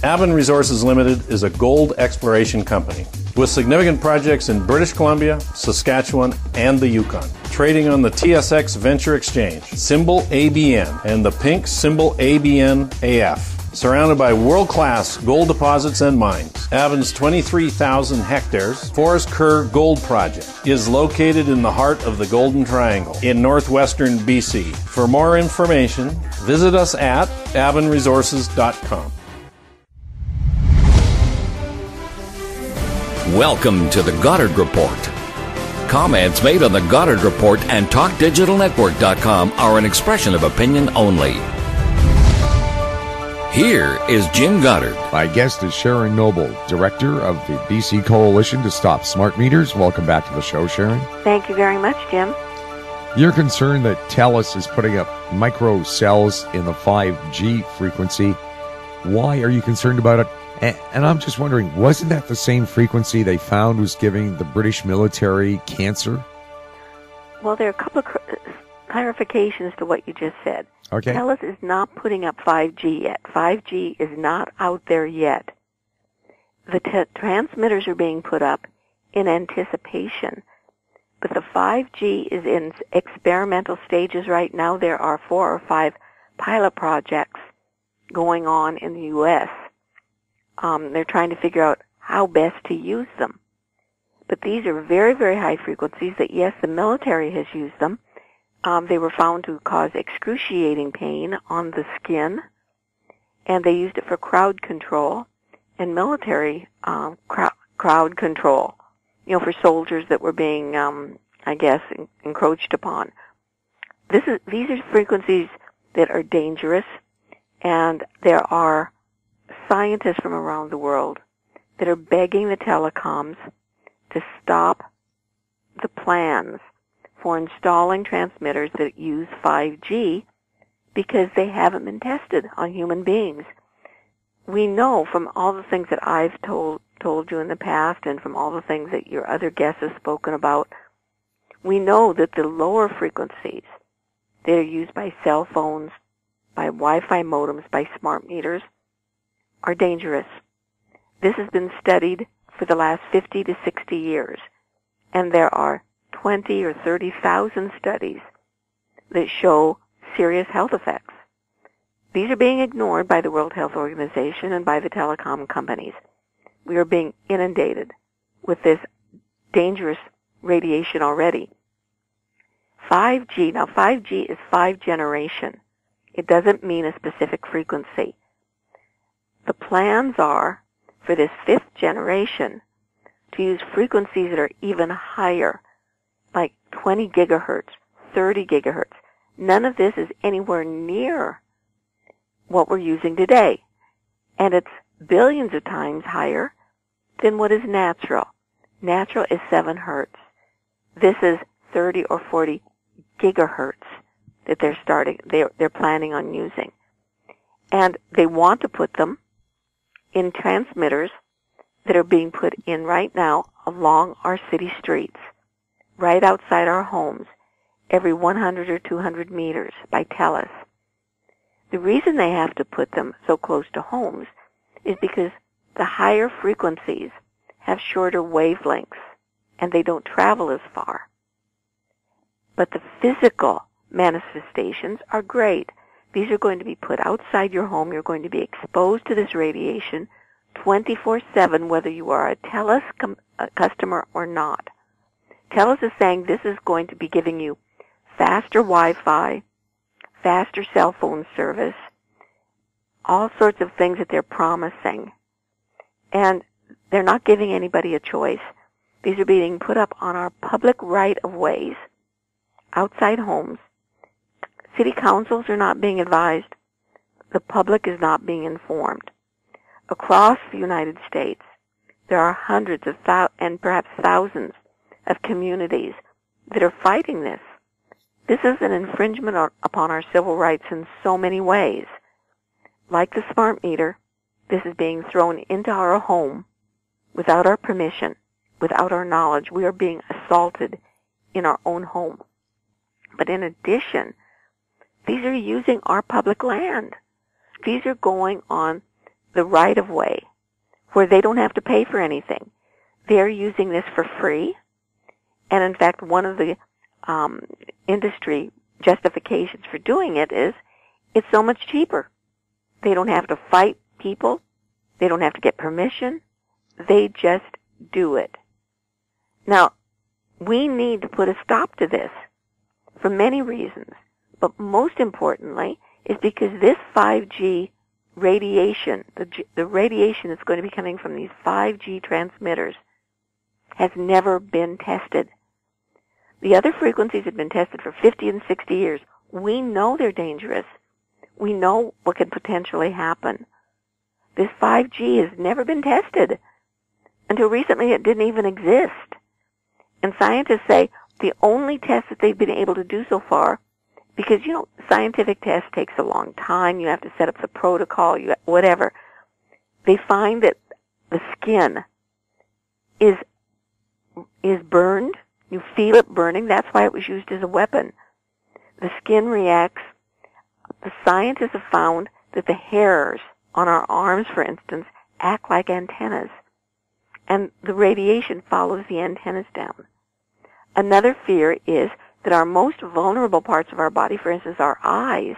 Avon Resources Limited is a gold exploration company with significant projects in British Columbia, Saskatchewan, and the Yukon. Trading on the TSX Venture Exchange, symbol ABN, and the pink symbol ABN-AF. Surrounded by world-class gold deposits and mines, Avon's 23,000 hectares Forest Kerr Gold Project is located in the heart of the Golden Triangle in northwestern BC. For more information, visit us at avonresources.com. Welcome to the Goddard Report. Comments made on the Goddard Report and TalkDigitalNetwork.com are an expression of opinion only. Here is Jim Goddard. My guest is Sharon Noble, Director of the BC Coalition to Stop Smart Meters. Welcome back to the show, Sharon. Thank you very much, Jim. You're concerned that TELUS is putting up micro cells in the 5G frequency. Why are you concerned about it? And I'm just wondering, wasn't that the same frequency they found was giving the British military cancer? Well, there are a couple of clarifications to what you just said. Okay. TELUS is not putting up 5G yet. 5G is not out there yet. The transmitters are being put up in anticipation, but the 5G is in experimental stages right now. There are 4 or 5 pilot projects going on in the U.S. They're trying to figure out how best to use them. But these are very, very high frequencies that, yes, the military has used them. They were found to cause excruciating pain on the skin, and they used it for crowd control and military crowd control, for soldiers that were being, encroached upon. These are frequencies that are dangerous, and there are scientists from around the world that are begging the telecoms to stop the plans for installing transmitters that use 5G because they haven't been tested on human beings. We know from all the things that I've told you in the past and from all the things that your other guests have spoken about, we know that the lower frequencies that are used by cell phones, by Wi-Fi modems, by smart meters, are dangerous. This has been studied for the last 50 to 60 years, and there are 20 or 30,000 studies that show serious health effects. These are being ignored by the World Health Organization and by the telecom companies. We are being inundated with this dangerous radiation already. 5G, now 5G is 5 generation. It doesn't mean a specific frequency. The plans are for this 5th generation to use frequencies that are even higher, like 20 gigahertz, 30 gigahertz. None of this is anywhere near what we're using today. And it's billions of times higher than what is natural. Natural is 7 hertz. This is 30 or 40 gigahertz that they're planning on using. And they want to put them in transmitters that are being put in right now along our city streets, right outside our homes, every 100 or 200 meters by TELUS. The reason they have to put them so close to homes is because the higher frequencies have shorter wavelengths and they don't travel as far. But the physical manifestations are great. These are going to be put outside your home. You're going to be exposed to this radiation 24/7, whether you are a TELUS customer or not. TELUS is saying this is going to be giving you faster Wi-Fi, faster cell phone service, all sorts of things that they're promising. And they're not giving anybody a choice. These are being put up on our public right-of-ways, outside homes. City councils are not being advised. The public is not being informed. Across the United States, there are hundreds of and perhaps thousands of communities that are fighting this. This is an infringement upon our civil rights in so many ways. Like the smart meter, this is being thrown into our home without our permission, without our knowledge. We are being assaulted in our own home. But in addition, these are using our public land. These are going on the right-of-way where they don't have to pay for anything. They're using this for free. And in fact, one of the industry justifications for doing it is it's so much cheaper. They don't have to fight people. They don't have to get permission. They just do it. Now, we need to put a stop to this for many reasons, but most importantly is because this 5G radiation, the radiation that's going to be coming from these 5G transmitters, has never been tested. The other frequencies have been tested for 50 and 60 years. We know they're dangerous. We know what could potentially happen. This 5G has never been tested. Until recently, it didn't even exist. And scientists say the only test that they've been able to do so far, because, scientific test takes a long time. You have to set up the protocol, whatever. They find that the skin is burned. You feel it burning. That's why it was used as a weapon. The skin reacts. The scientists have found that the hairs on our arms, for instance, act like antennas. And the radiation follows the antennas down. Another fear is that our most vulnerable parts of our body, for instance, our eyes,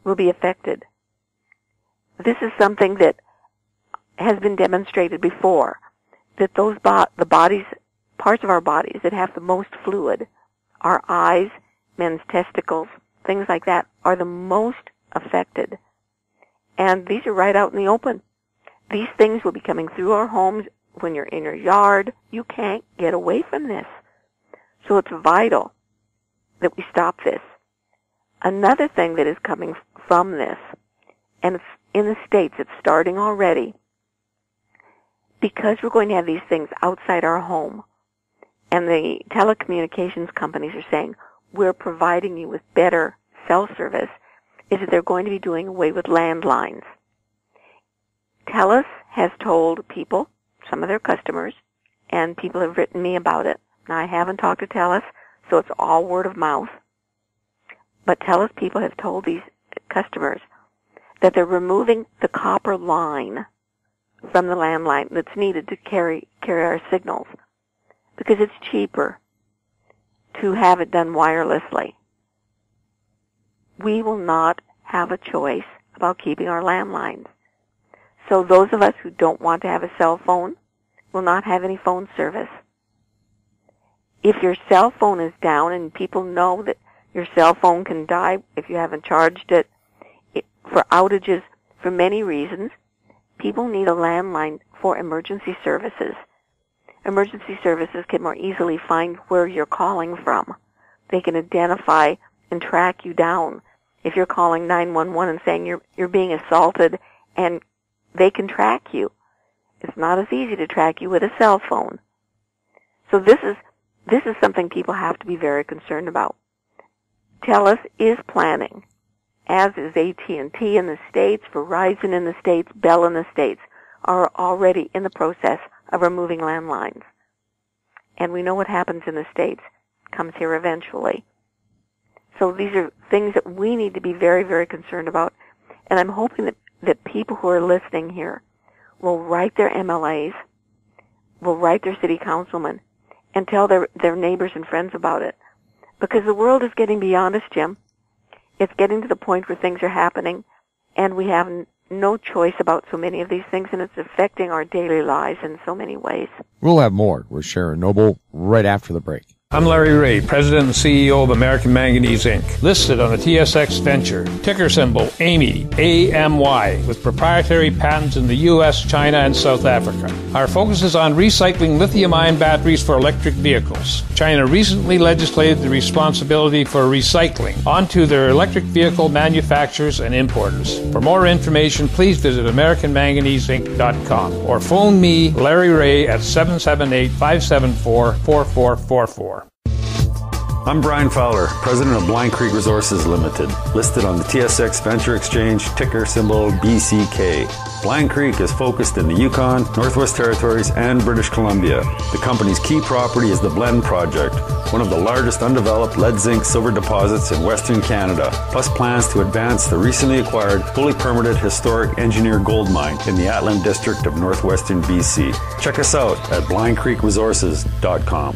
will be affected. This is something that has been demonstrated before, that those parts of our bodies that have the most fluid, our eyes, men's testicles, things like that, are the most affected. And these are right out in the open. These things will be coming through our homes when you're in your yard. You can't get away from this. So it's vital that we stop this. Another thing that is coming from this, and it's in the States, it's starting already, because we're going to have these things outside our home, and the telecommunications companies are saying, we're providing you with better cell service, is that they're going to be doing away with landlines. TELUS has told people, some of their customers, and people have written me about it. Now, I haven't talked to TELUS, so it's all word of mouth. But TELUS people have told these customers that they're removing the copper line from the landline that's needed to carry our signals because it's cheaper to have it done wirelessly. We will not have a choice about keeping our landlines. So those of us who don't want to have a cell phone will not have any phone service. If your cell phone is down, and people know that your cell phone can die if you haven't charged it, for outages, for many reasons, people need a landline for emergency services. Emergency services can more easily find where you're calling from. They can identify and track you down. If you're calling 911 and saying you're being assaulted, and they can track you. It's not as easy to track you with a cell phone. So this is something people have to be very concerned about. TELUS is planning, as is AT&T in the States, Verizon in the States, Bell in the States, are already in the process of removing landlines. And we know what happens in the States comes here eventually. So these are things that we need to be very, very concerned about. And I'm hoping that people who are listening here will write their MLAs, will write their city councilmen, and tell their neighbors and friends about it. Because the world is getting beyond us, Jim. It's getting to the point where things are happening, and we have no choice about so many of these things, and it's affecting our daily lives in so many ways. We'll have more with Sharon Noble right after the break. I'm Larry Ray, President and CEO of American Manganese, Inc., listed on the TSX Venture, ticker symbol AMY, A-M-Y, with proprietary patents in the U.S., China, and South Africa. Our focus is on recycling lithium-ion batteries for electric vehicles. China recently legislated the responsibility for recycling onto their electric vehicle manufacturers and importers. For more information, please visit AmericanManganeseInc.com or phone me, Larry Ray, at 778-574-4444. I'm Brian Fowler, President of Blind Creek Resources Limited, listed on the TSX Venture Exchange, ticker symbol BCK. Blind Creek is focused in the Yukon, Northwest Territories, and British Columbia. The company's key property is the Blend Project, one of the largest undeveloped lead-zinc-silver deposits in Western Canada, plus plans to advance the recently acquired, fully permitted historic engineer gold mine in the Atlan District of Northwestern BC. Check us out at blindcreekresources.com.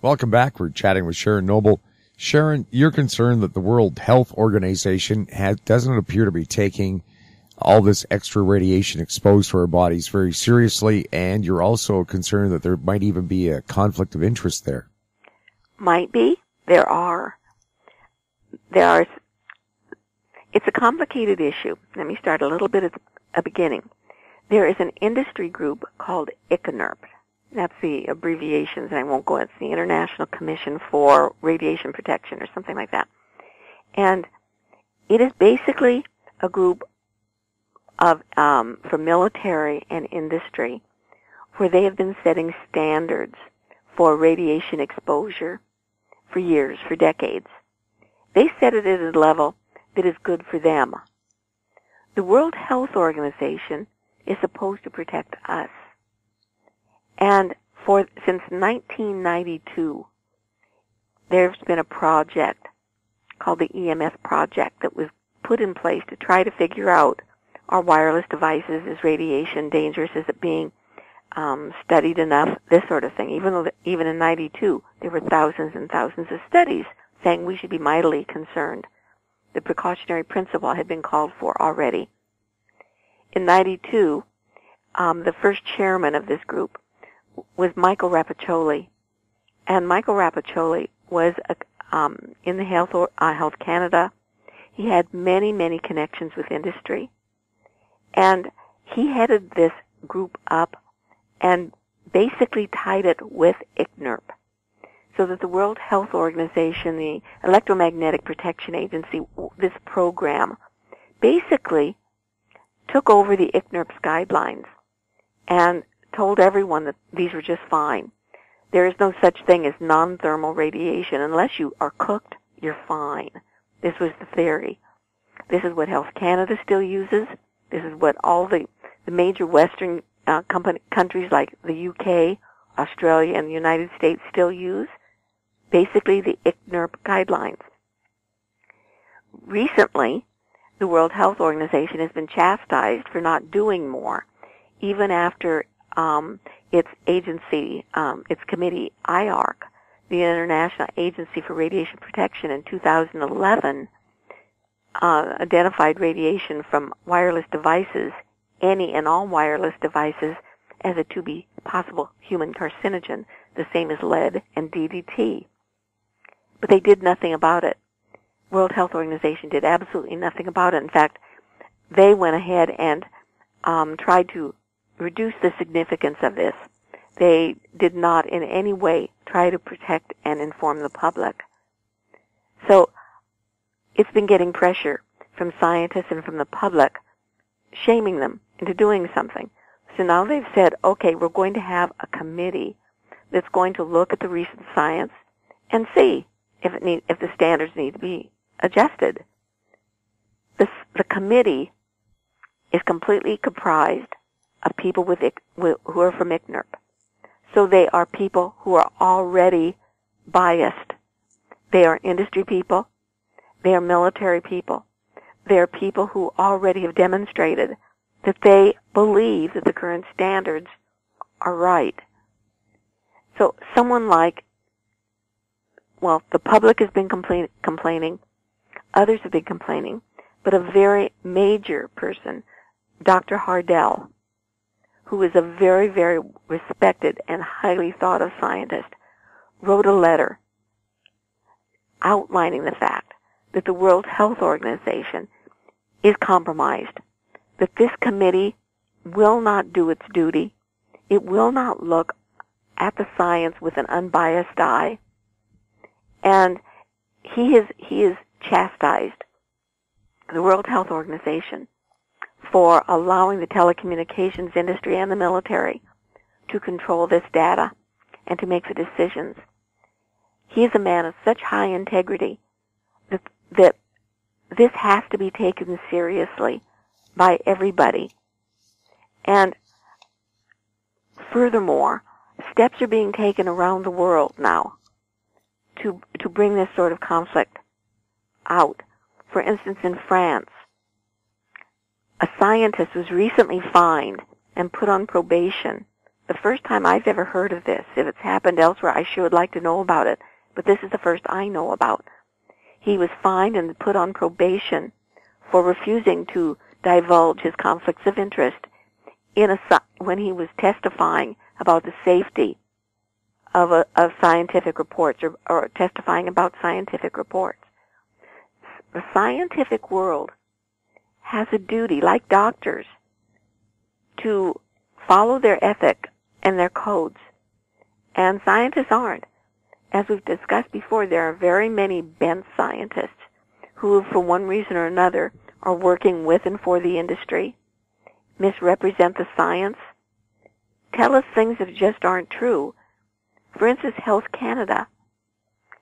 Welcome back. We're chatting with Sharon Noble. Sharon, you're concerned that the World Health Organization doesn't appear to be taking all this extra radiation exposed to our bodies very seriously, and you're also concerned that there might even be a conflict of interest there. Might be. There are. It's a complicated issue. Let me start a little bit at the beginning. There is an industry group called ICNIRP. That's the abbreviations, and I won't go. It's the International Commission for Radiation Protection or something like that. And it is basically a group of for military and industry where they have been setting standards for radiation exposure for years, for decades. They set it at a level that is good for them. The World Health Organization is supposed to protect us. And since 1992, there's been a project called the EMS project that was put in place to try to figure out, are wireless devices, is radiation dangerous, is it being studied enough, this sort of thing. Even in 92, there were thousands and thousands of studies saying we should be mightily concerned. The precautionary principle had been called for already. In 92, the first chairman of this group was Michael Rapaccioli. And Michael Rapaccioli was in the Health Canada. He had many, many connections with industry. And he headed this group up and basically tied it with ICNIRP, so that the World Health Organization, the Electromagnetic Protection Agency, this program, basically took over the ICNIRP's guidelines and told everyone that these were just fine. There is no such thing as non-thermal radiation. Unless you are cooked, you're fine. This was the theory. This is what Health Canada still uses. This is what all the major Western countries like the UK, Australia, and the United States still use. Basically, the ICNIRP guidelines. Recently, the World Health Organization has been chastised for not doing more, even after its agency, its committee, IARC, the International Agency for Radiation Protection, in 2011, identified radiation from wireless devices, any and all wireless devices, as a to-be possible human carcinogen, the same as lead and DDT. But they did nothing about it. World Health Organization did absolutely nothing about it. In fact, they went ahead and tried to reduce the significance of this. They did not in any way try to protect and inform the public. So it's been getting pressure from scientists and from the public, shaming them into doing something. So now they've said, okay, we're going to have a committee that's going to look at the recent science and see if the standards need to be adjusted. The committee is completely comprised of people who are from ICNIRP. So they are people who are already biased. They are industry people. They are military people. They are people who already have demonstrated that they believe that the current standards are right. So someone like, the public has been complaining, others have been complaining, but a very major person, Dr. Hardell, who is a very, very respected and highly thought of scientist, wrote a letter outlining the fact that the World Health Organization is compromised, that this committee will not do its duty, it will not look at the science with an unbiased eye, and he is chastised the World Health Organization for allowing the telecommunications industry and the military to control this data and to make the decisions. He is a man of such high integrity that this has to be taken seriously by everybody. And furthermore, steps are being taken around the world now to bring this sort of conflict out. For instance, in France, a scientist was recently fined and put on probation. The first time I've ever heard of this. If it's happened elsewhere, I sure would like to know about it. But this is the first I know about. He was fined and put on probation for refusing to divulge his conflicts of interest when he was testifying about the safety of scientific reports or testifying about scientific reports. The scientific world has a duty, like doctors, to follow their ethic and their codes. And scientists aren't. As we've discussed before, there are very many bent scientists who, for one reason or another, are working with and for the industry, misrepresent the science, tell us things that just aren't true. For instance, Health Canada.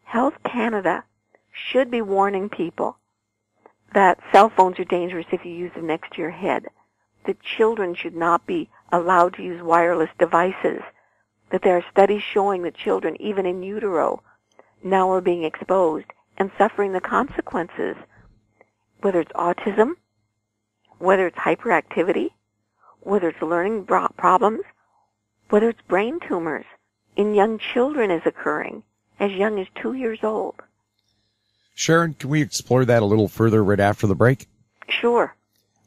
Health Canada should be warning people that cell phones are dangerous if you use them next to your head, that children should not be allowed to use wireless devices, that there are studies showing that children, even in utero, now are being exposed and suffering the consequences, whether it's autism, whether it's hyperactivity, whether it's learning problems, whether it's brain tumors in young children is occurring as young as 2 years old. Sharon, can we explore that a little further right after the break? Sure.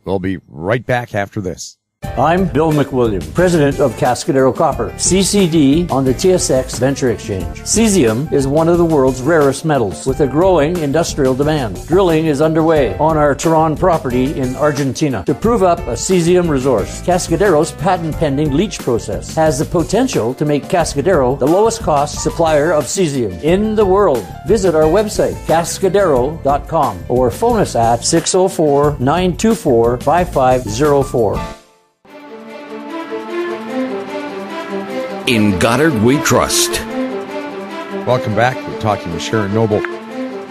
We'll be right back after this. I'm Bill McWilliam, president of Cascadero Copper, CCD on the TSX Venture Exchange. Cesium is one of the world's rarest metals with a growing industrial demand. Drilling is underway on our Tehran property in Argentina to prove up a cesium resource. Cascadero's patent-pending leach process has the potential to make Cascadero the lowest cost supplier of cesium in the world. Visit our website, cascadero.com, or phone us at 604-924-5504. In Goddard we trust. Welcome back. We're talking with Sharon Noble.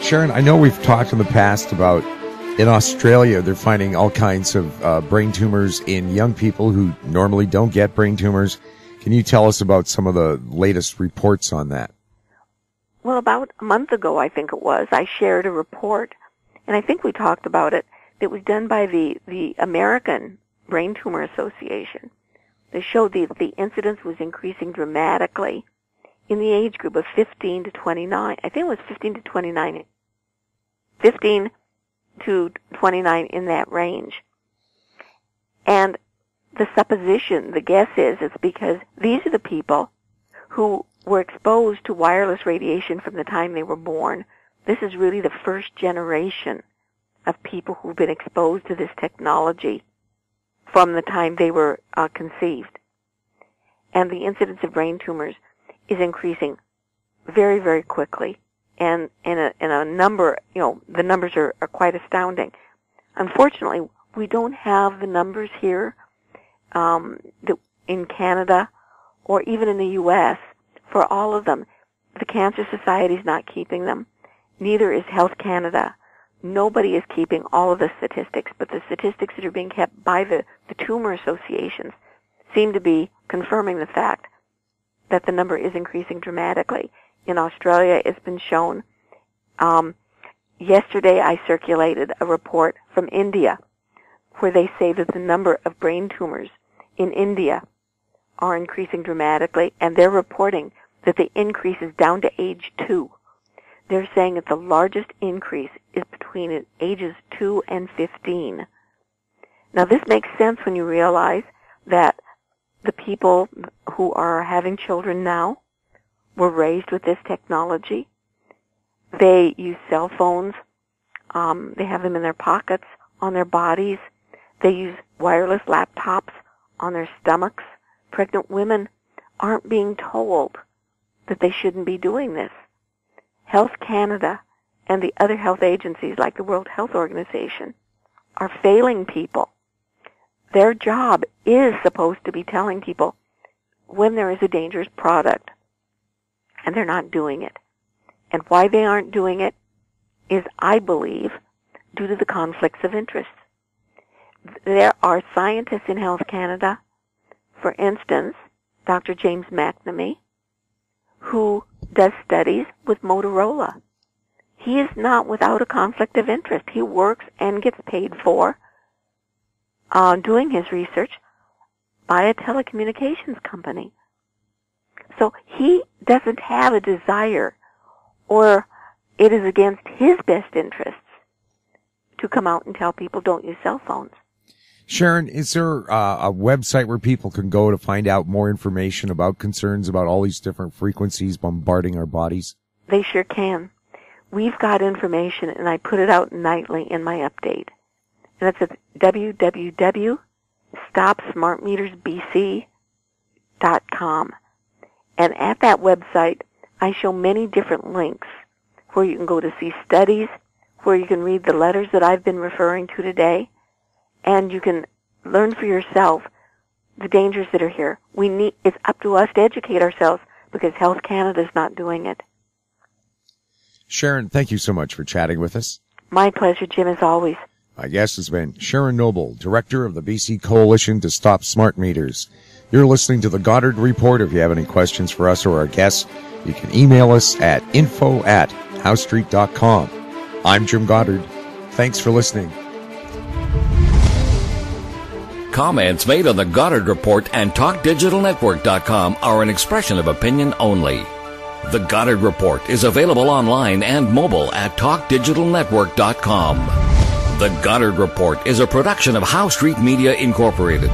Sharon, I know we've talked in the past about in Australia they're finding all kinds of brain tumors in young people who normally don't get brain tumors. Can you tell us about some of the latest reports on that? Well, about a month ago, I think it was, I shared a report, and I think we talked about it, that was done by the American Brain Tumor Association. They showed the incidence was increasing dramatically in the age group of 15 to 29. I think it was 15 to 29. 15 to 29 in that range. And the supposition, the guess is, it's because these are the people who were exposed to wireless radiation from the time they were born. This is really the first generation of people who've been exposed to this technology from the time they were conceived. And the incidence of brain tumors is increasing very, very quickly. And in a number, the numbers are quite astounding. Unfortunately, we don't have the numbers here in Canada or even in the U.S. for all of them. The Cancer Society is not keeping them. Neither is Health Canada. Nobody is keeping all of the statistics, but the statistics that are being kept by the tumor associations seem to be confirming the fact that the number is increasing dramatically. In Australia, it's been shown. Yesterday, I circulated a report from India where they say that the number of brain tumors in India are increasing dramatically, and they're reporting that the increase is down to age 2. They're saying that the largest increase is between ages 2 and 15. Now, this makes sense when you realize that the people who are having children now were raised with this technology. They use cell phones. They have them in their pockets, on their bodies. They use wireless laptops on their stomachs. Pregnant women aren't being told that they shouldn't be doing this. Health Canada and the other health agencies like the World Health Organization are failing people. Their job is supposed to be telling people when there is a dangerous product, and they're not doing it. And why they aren't doing it is, I believe, due to the conflicts of interest. there are scientists in Health Canada, for instance, Dr. James McNamee, who does studies with Motorola. He is not without a conflict of interest. He works and gets paid for doing his research by a telecommunications company. So he doesn't have a desire, or it is against his best interests to come out and tell people don't use cell phones. Sharon, is there a website where people can go to find out more information about concerns about all these different frequencies bombarding our bodies? They sure can. We've got information, and I put it out nightly in my update. And it's at www.stopsmartmetersbc.com. And at that website, I show many different links where you can go to see studies, where you can read the letters that I've been referring to today, and you can learn for yourself the dangers that are here. It's up to us to educate ourselves because Health Canada is not doing it. Sharon, thank you so much for chatting with us. My pleasure, Jim, as always. My guest has been Sharon Noble, Director of the BC Coalition to Stop Smart Meters. You're listening to the Goddard Report. If you have any questions for us or our guests, you can email us at info@howstreet.com. I'm Jim Goddard. Thanks for listening. Comments made on the Goddard Report and TalkDigitalNetwork.com are an expression of opinion only. The Goddard Report is available online and mobile at TalkDigitalNetwork.com. The Goddard Report is a production of How Street Media Incorporated.